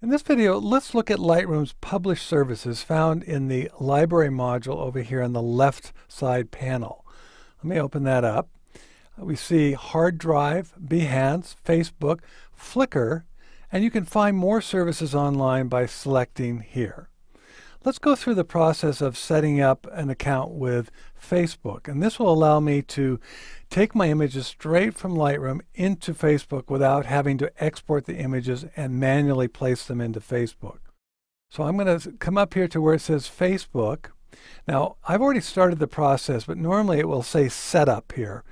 In this video, let's look at Lightroom's published services found in the library module over here on the left side panel. Let me open that up. We see hard drive, Behance, Facebook, Flickr, and you can find more services online by selecting here. Let's go through the process of setting up an account with Facebook, and this will allow me to take my images straight from Lightroom into Facebook without having to export the images and manually place them into Facebook. So I'm going to come up here to where it says Facebook. Now, I've already started the process, but normally it will say setup here.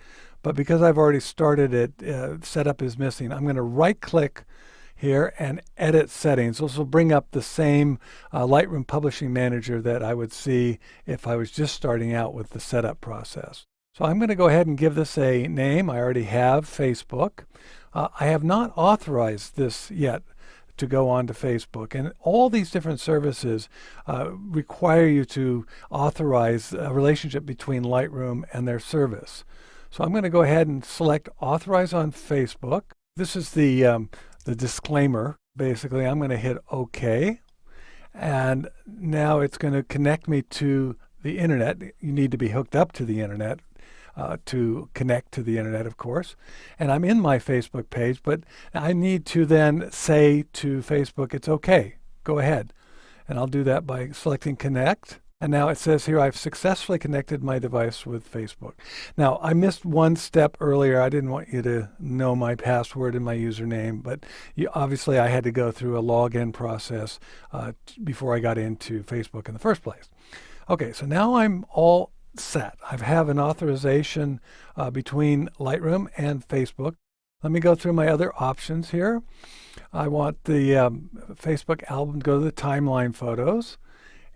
But because I've already started it, setup is missing. I'm going to right-click here and edit settings. This will bring up the same Lightroom Publishing Manager that I would see if I was just starting out with the setup process. So I'm going to go ahead and give this a name. I already have Facebook. I have not authorized this yet to go on to Facebook, and all these different services require you to authorize a relationship between Lightroom and their service. So I'm going to go ahead and select Authorize on Facebook. This is the disclaimer. Basically, I'm going to hit OK, and now it's going to connect me to the internet. You need to be hooked up to the internet to connect to the internet, of course. And I'm in my Facebook page, but I need to then say to Facebook, it's okay, go ahead. And I'll do that by selecting Connect. And now it says here, I've successfully connected my device with Facebook. Now, I missed one step earlier. I didn't want you to know my password and my username, but obviously I had to go through a login process before I got into Facebook in the first place. Okay, so now I'm all set. I have an authorization between Lightroom and Facebook. Let me go through my other options here. I want the Facebook album to go to the timeline photos.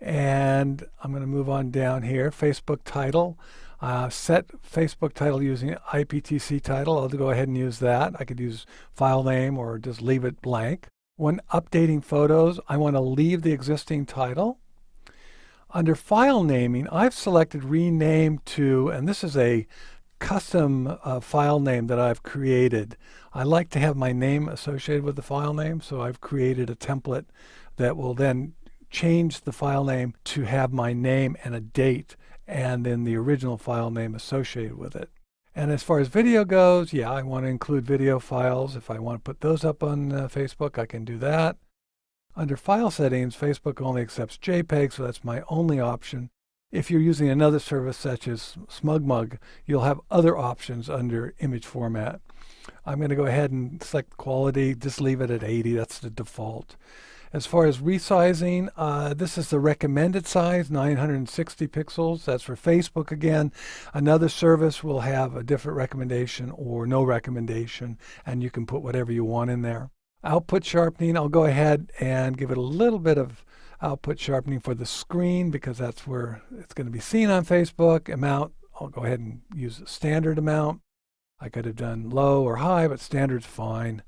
And I'm going to move on down here. Facebook title. Set Facebook title using IPTC title. I'll go ahead and use that. I could use file name or just leave it blank. When updating photos, I want to leave the existing title. Under file naming, I've selected rename to, and this is a custom file name that I've created. I like to have my name associated with the file name, so I've created a template that will then change the file name to have my name and a date and then the original file name associated with it. And as far as video goes, yeah, I want to include video files. If I want to put those up on Facebook, I can do that. Under file settings, Facebook only accepts JPEG, so that's my only option. If you're using another service such as SmugMug, you'll have other options under image format. I'm going to go ahead and select quality, just leave it at 80, that's the default. As far as resizing, this is the recommended size, 960 pixels. That's for Facebook again. Another service will have a different recommendation or no recommendation, and you can put whatever you want in there. Output sharpening, I'll go ahead and give it a little bit of output sharpening for the screen because that's where it's going to be seen on Facebook. Amount, I'll go ahead and use a standard amount. I could have done low or high, but standard's fine.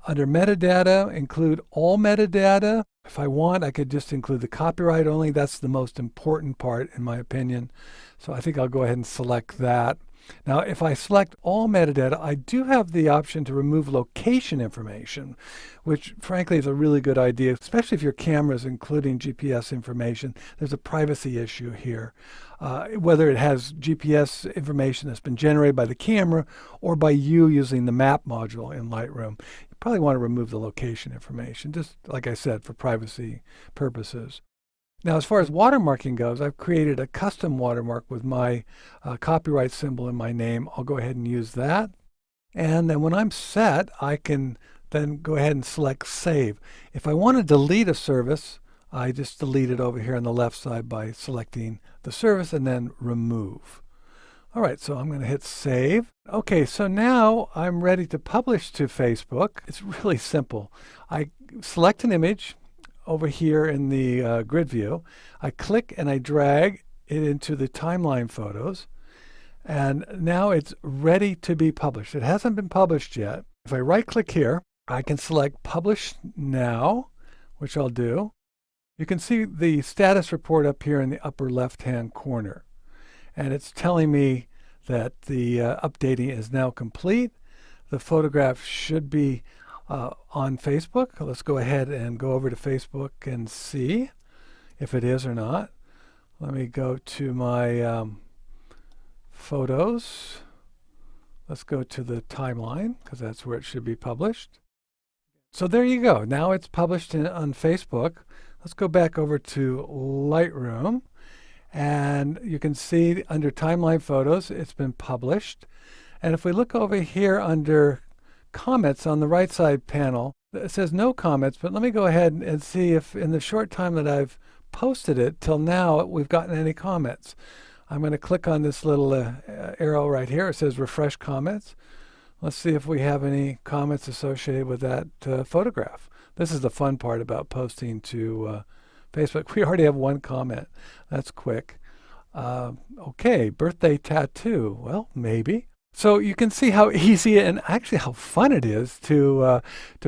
Under metadata, include all metadata. If I want, I could just include the copyright only. That's the most important part, in my opinion. So I think I'll go ahead and select that. Now, if I select all metadata, I do have the option to remove location information, which frankly is a really good idea, especially if your camera is including GPS information. There's a privacy issue here. Whether it has GPS information that's been generated by the camera or by you using the map module in Lightroom, you probably want to remove the location information, just like I said, for privacy purposes. Now, as far as watermarking goes, I've created a custom watermark with my copyright symbol in my name. I'll go ahead and use that. And then when I'm set, I can then go ahead and select Save. If I want to delete a service, I just delete it over here on the left side by selecting the service and then Remove. All right, so I'm going to hit Save. Okay, so now I'm ready to publish to Facebook. It's really simple. I select an image over here in the grid view. I click and I drag it into the timeline photos, and now it's ready to be published. It hasn't been published yet. If I right click here, I can select Publish Now, which I'll do. You can see the status report up here in the upper left hand corner, and it's telling me that the updating is now complete. The photograph should be on Facebook. Let's go ahead and go over to Facebook and see if it is or not. Let me go to my photos. Let's go to the timeline because that's where it should be published. So there you go. Now it's published on Facebook. Let's go back over to Lightroom, and you can see under timeline photos it's been published. And if we look over here under comments on the right side panel, it says no comments, but let me go ahead and see if in the short time that I've posted it till now we've gotten any comments. I'm going to click on this little arrow right here. It says refresh comments. Let's see if we have any comments associated with that photograph. This is the fun part about posting to Facebook. We already have one comment. That's quick. Okay, birthday tattoo. Well, maybe. So you can see how easy and actually how fun it is to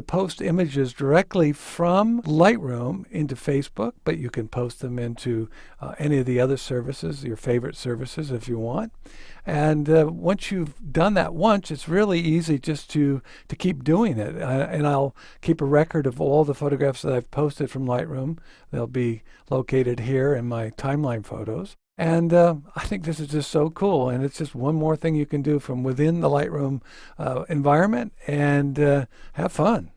post images directly from Lightroom into Facebook, but you can post them into any of the other services, your favorite services if you want. And once you've done that once, it's really easy just to keep doing it. And I'll keep a record of all the photographs that I've posted from Lightroom. They'll be located here in my timeline photos. And I think this is just so cool, and it's just one more thing you can do from within the Lightroom environment and have fun.